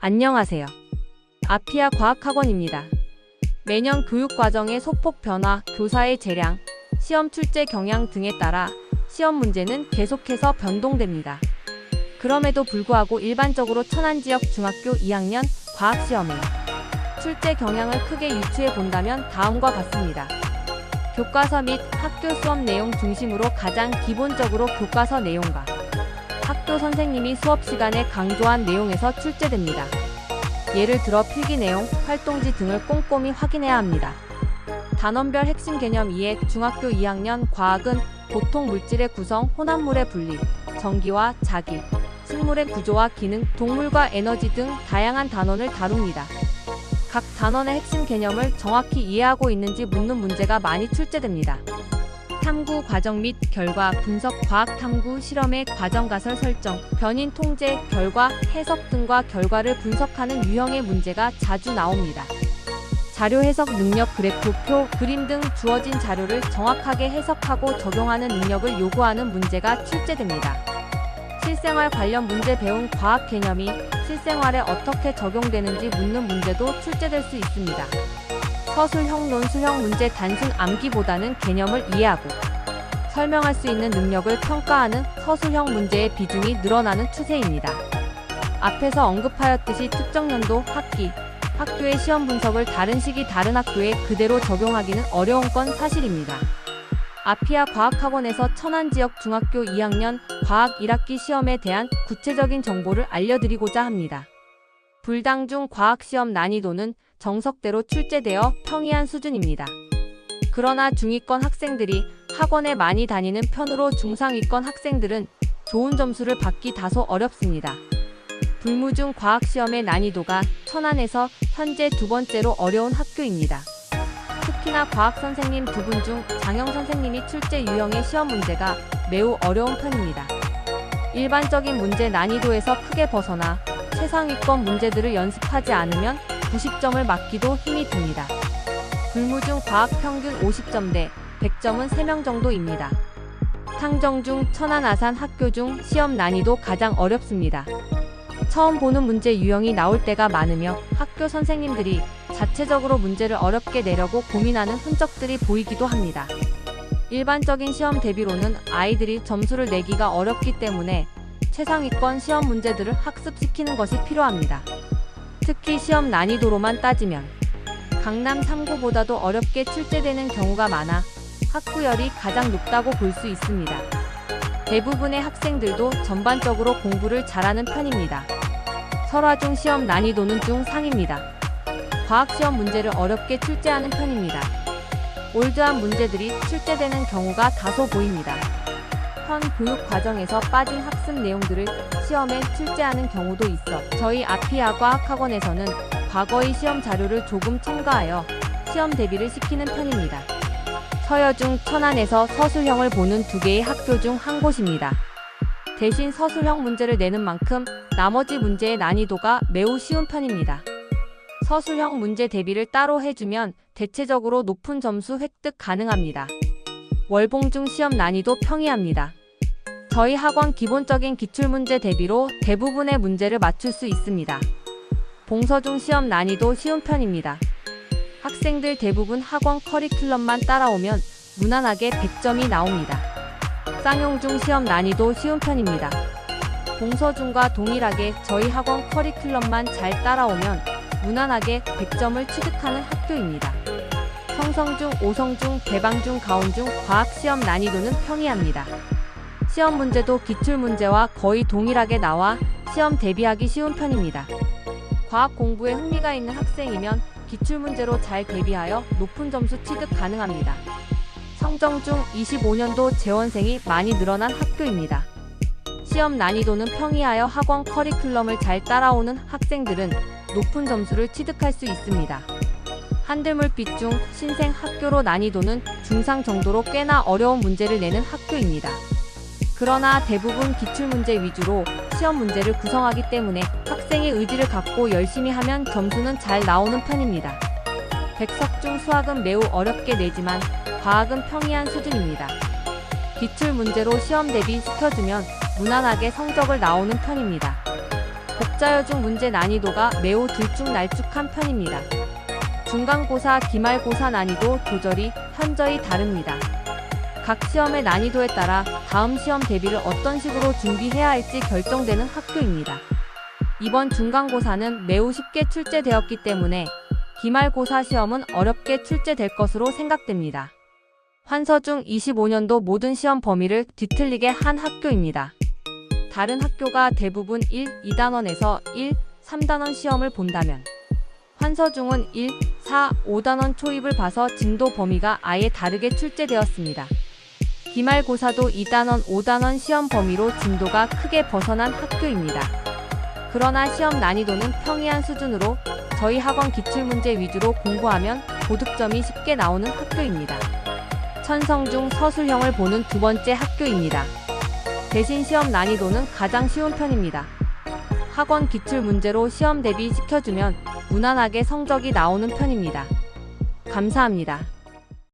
안녕하세요. 아피아 과학학원입니다. 매년 교육과정의 소폭 변화, 교사의 재량, 시험 출제 경향 등에 따라 시험 문제는 계속해서 변동됩니다. 그럼에도 불구하고 일반적으로 천안지역 중학교 2학년 과학시험의 출제 경향을 크게 유추해 본다면 다음과 같습니다. 교과서 및 학교 수업 내용 중심으로 가장 기본적으로 교과서 내용과 학교 선생님이 수업 시간에 강조한 내용에서 출제됩니다. 예를 들어 필기 내용, 활동지 등을 꼼꼼히 확인해야 합니다. 단원별 핵심 개념 2의 중학교 2학년 과학은 보통 물질의 구성, 혼합물의 분리, 전기와 자기, 식물의 구조와 기능, 동물과 에너지 등 다양한 단원을 다룹니다. 각 단원의 핵심 개념을 정확히 이해하고 있는지 묻는 문제가 많이 출제됩니다. 탐구 과정 및 결과, 분석, 과학 탐구, 실험의 과정 가설 설정, 변인 통제, 결과, 해석 등과 결과를 분석하는 유형의 문제가 자주 나옵니다. 자료 해석 능력 그래프, 표, 그림 등 주어진 자료를 정확하게 해석하고 적용하는 능력을 요구하는 문제가 출제됩니다. 실생활 관련 문제 배운 과학 개념이 실생활에 어떻게 적용되는지 묻는 문제도 출제될 수 있습니다. 서술형, 논술형 문제 단순 암기보다는 개념을 이해하고 설명할 수 있는 능력을 평가하는 서술형 문제의 비중이 늘어나는 추세입니다. 앞에서 언급하였듯이 특정 연도, 학기, 학교의 시험 분석을 다른 시기 다른 학교에 그대로 적용하기는 어려운 건 사실입니다. 아피아 과학학원에서 천안지역 중학교 2학년 과학 1학기 시험에 대한 구체적인 정보를 알려드리고자 합니다. 불당중 과학시험 난이도는 정석대로 출제되어 평이한 수준입니다. 그러나 중위권 학생들이 학원에 많이 다니는 편으로 중상위권 학생들은 좋은 점수를 받기 다소 어렵습니다. 불무중 과학시험의 난이도가 천안에서 현재 두 번째로 어려운 학교입니다. 특히나 과학 선생님 두 분 중 장영 선생님이 출제 유형의 시험 문제가 매우 어려운 편입니다. 일반적인 문제 난이도에서 크게 벗어나 최상위권 문제들을 연습하지 않으면 90점을 맞기도 힘이 듭니다. 불무중 과학 평균 50점대 100점은 3명 정도입니다. 상정중 천안 아산 학교 중 시험 난이도 가장 어렵습니다. 처음 보는 문제 유형이 나올 때가 많으며 학교 선생님들이 자체적으로 문제를 어렵게 내려고 고민하는 흔적들이 보이기도 합니다. 일반적인 시험 대비로는 아이들이 점수를 내기가 어렵기 때문에 최상위권 시험 문제들을 학습시키는 것이 필요합니다. 특히 시험 난이도로만 따지면 강남 3구보다도 어렵게 출제되는 경우가 많아 학구열이 가장 높다고 볼 수 있습니다. 대부분의 학생들도 전반적으로 공부를 잘하는 편입니다. 설화중 시험 난이도는 중상입니다. 과학시험 문제를 어렵게 출제하는 편입니다. 올드한 문제들이 출제되는 경우가 다소 보입니다. 현 교육 과정에서 빠진 학습 내용들을 시험에 출제하는 경우도 있어 저희 아피아 과학학원에서는 과거의 시험 자료를 조금 첨가하여 시험 대비를 시키는 편입니다. 서여중 천안에서 서술형을 보는 두 개의 학교 중 한 곳입니다. 대신 서술형 문제를 내는 만큼 나머지 문제의 난이도가 매우 쉬운 편입니다. 서술형 문제 대비를 따로 해주면 대체적으로 높은 점수 획득 가능합니다. 월봉중 시험 난이도 평이합니다. 저희 학원 기본적인 기출문제 대비로 대부분의 문제를 맞출 수 있습니다. 봉서중 시험 난이도 쉬운 편입니다. 학생들 대부분 학원 커리큘럼만 따라오면 무난하게 100점이 나옵니다. 쌍용중 시험 난이도 쉬운 편입니다. 봉서중과 동일하게 저희 학원 커리큘럼만 잘 따라오면 무난하게 100점을 취득하는 학교입니다. 성성중, 오성중, 대방중, 가온중 과학시험 난이도는 평이합니다. 시험 문제도 기출문제와 거의 동일하게 나와 시험 대비하기 쉬운 편입니다. 과학 공부에 흥미가 있는 학생이면 기출문제로 잘 대비하여 높은 점수 취득 가능합니다. 성정중 25년도 재원생이 많이 늘어난 학교입니다. 시험 난이도는 평이하여 학원 커리큘럼을 잘 따라오는 학생들은 높은 점수를 취득할 수 있습니다. 한들물빛 중 신생 학교로 난이도는 중상 정도로 꽤나 어려운 문제를 내는 학교입니다. 그러나 대부분 기출문제 위주로 시험 문제를 구성하기 때문에 학생의 의지를 갖고 열심히 하면 점수는 잘 나오는 편입니다. 백석중 수학은 매우 어렵게 내지만 과학은 평이한 수준입니다. 기출문제로 시험 대비 시켜주면 무난하게 성적을 나오는 편입니다. 복자여중 문제 난이도가 매우 들쭉날쭉한 편입니다. 중간고사, 기말고사 난이도 조절이 현저히 다릅니다. 각 시험의 난이도에 따라 다음 시험 대비를 어떤 식으로 준비해야 할지 결정되는 학교입니다. 이번 중간고사는 매우 쉽게 출제되었기 때문에 기말고사 시험은 어렵게 출제될 것으로 생각됩니다. 환서중 25년도 모든 시험 범위를 뒤틀리게 한 학교입니다. 다른 학교가 대부분 1, 2단원에서 1, 3단원 시험을 본다면 환서중은 1, 4, 5단원 초입을 봐서 진도 범위가 아예 다르게 출제되었습니다. 기말고사도 2단원, 5단원 시험 범위로 진도가 크게 벗어난 학교입니다. 그러나 시험 난이도는 평이한 수준으로 저희 학원 기출문제 위주로 공부하면 고득점이 쉽게 나오는 학교입니다. 천성중 서술형을 보는 두 번째 학교입니다. 대신 시험 난이도는 가장 쉬운 편입니다. 학원 기출문제로 시험 대비 시켜주면 무난하게 성적이 나오는 편입니다. 감사합니다.